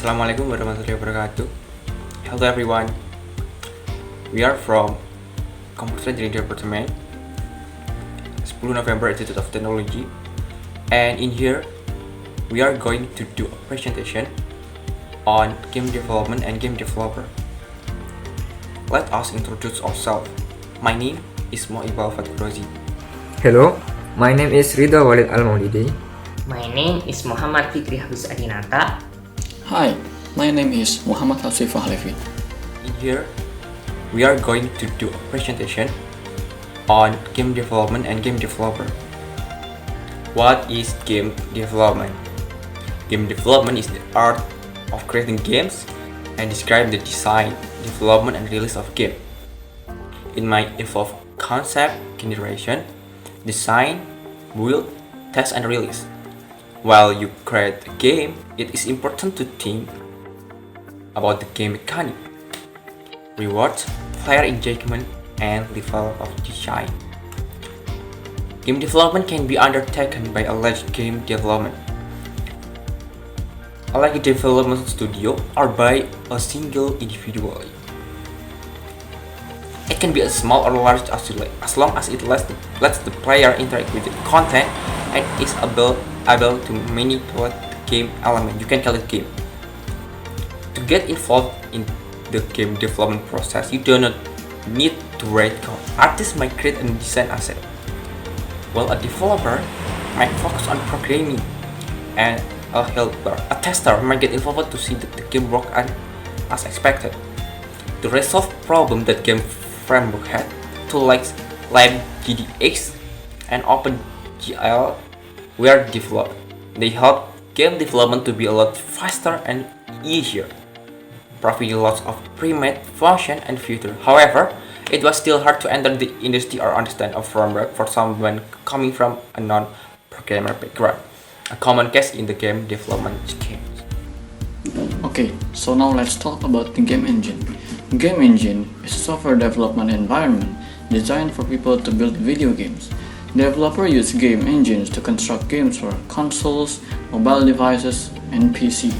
Assalamualaikum warahmatullahi wabarakatuh. Hello everyone. We are from Computer Engineering Department, 10 November Institute of Technology, and in here we are going to do a presentation on game development and game developer. Let us introduce ourselves. My name is Iqbal Fatchurrozi. Hello, my name is Ridho Walid Maulidi. My name is Muhammad Fikri Hafizh Adinata. Hi, my name is Muhammad Hashfi Fahlevi. In here we are going to do a presentation on game development and game developer. What is game development? Game development is the art of creating games and describe the design, development and release of game. It might involve concept generation, design, build, test and release. While you create a game, it is important to think about the game mechanic, rewards, player engagement, and level of design. Game development can be undertaken by a large game development, like a development studio, or by a single individual. It can be as small or large as you like, as long as it lets the player interact with the content and is able to manipulate the game element. You can call it game. To get involved in the game development process, you do not need to write code. Artists might create and design asset, while a developer might focus on programming, and a helper, a tester, might get involved to see that the game works as expected. To resolve problems that game framework had, tools like GDX and OpenGL were developed. They help game development to be a lot faster and easier, providing lots of pre-made function and feature. However, it was still hard to enter the industry or understand a framework for someone coming from a non-programmer background, a common case in the game development scheme. Okay, so now let's talk about the game engine. Game engine is a software development environment designed for people to build video games. Developers use game engines to construct games for consoles, mobile devices, and PC.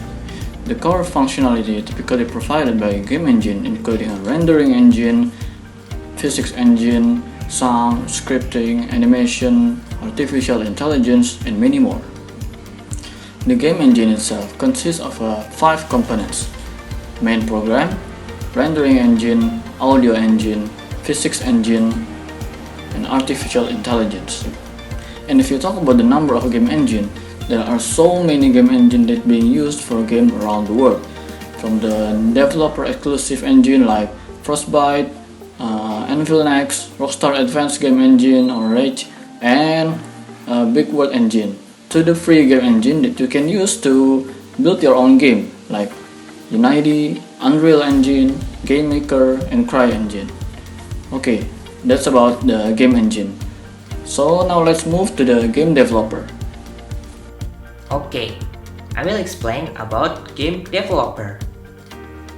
The core functionality typically provided by a game engine including a rendering engine, physics engine, sound, scripting, animation, artificial intelligence, and many more. The game engine itself consists of 5 components: main program, rendering engine, audio engine, physics engine, and artificial intelligence. And if you talk about the number of game engine, there are so many game engines that being used for game around the world, from the developer exclusive engine like Frostbite, Nvidia, Rockstar Advanced Game Engine or Rage, and Big World Engine, to the free game engine that you can use to build your own game like Unity, Unreal Engine, Game Maker, and CryEngine. Okay, that's about the game engine. So now let's move to the game developer. Okay, I will explain about game developer.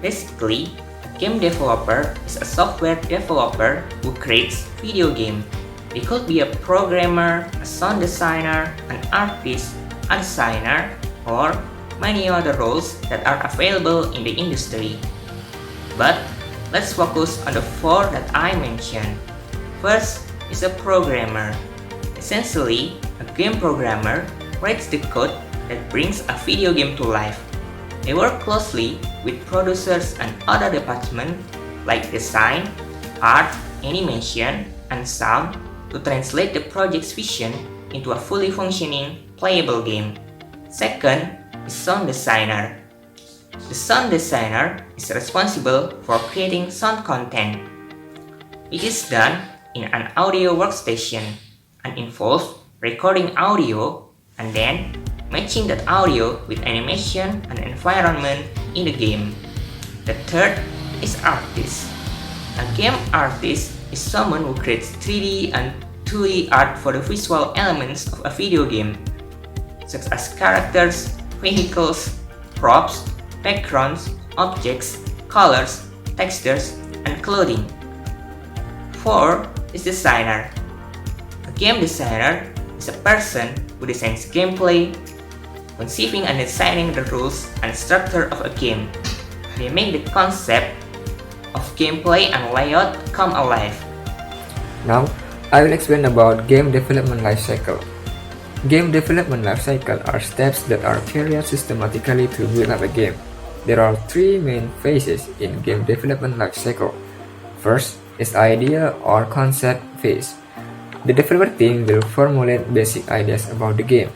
Basically, a game developer is a software developer who creates video game. They could be a programmer, a sound designer, an artist, a designer, or many other roles that are available in the industry. But let's focus on the 4 that I mentioned. First is a programmer. Essentially, a game programmer writes the code that brings a video game to life. They work closely with producers and other departments like design, art, animation, and sound to translate the project's vision into a fully functioning, playable game. Second is sound designer. The sound designer is responsible for creating sound content. It is done in an audio workstation and involves recording audio and then matching that audio with animation and environment in the game. The third is artist. A game artist is someone who creates 3D and 2D art for the visual elements of a video game, such as characters, vehicles, props, backgrounds, objects, colors, textures, and clothing. 4 is designer. A game designer is a person who designs gameplay, conceiving and designing the rules and structure of a game. They make the concept of gameplay and layout come alive. Now, I will explain about game development lifecycle. Game development lifecycle are steps that are carried systematically to build up a game. There are three main phases in game development lifecycle. First is idea or concept phase. The developer team will formulate basic ideas about the game,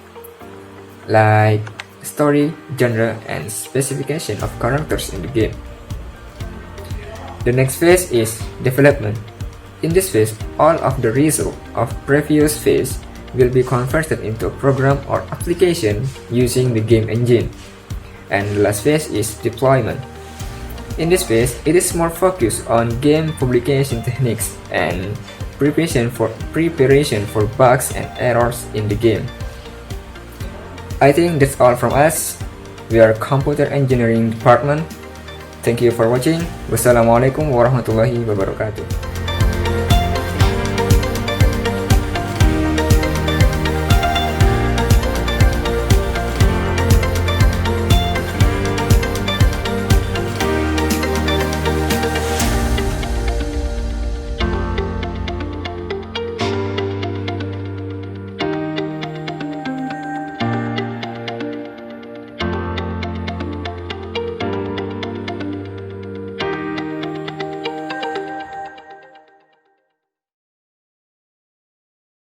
like story, genre, and specification of characters in the game. The next phase is development. In this phase, all of the result of previous phase will be converted into a program or application using the game engine. And the last phase is deployment. In this phase, it is more focused on game publication techniques and preparation for bugs and errors in the game. I think that's all from us. We are computer engineering department. Thank you for watching. Wassalamualaikum warahmatullahi wabarakatuh.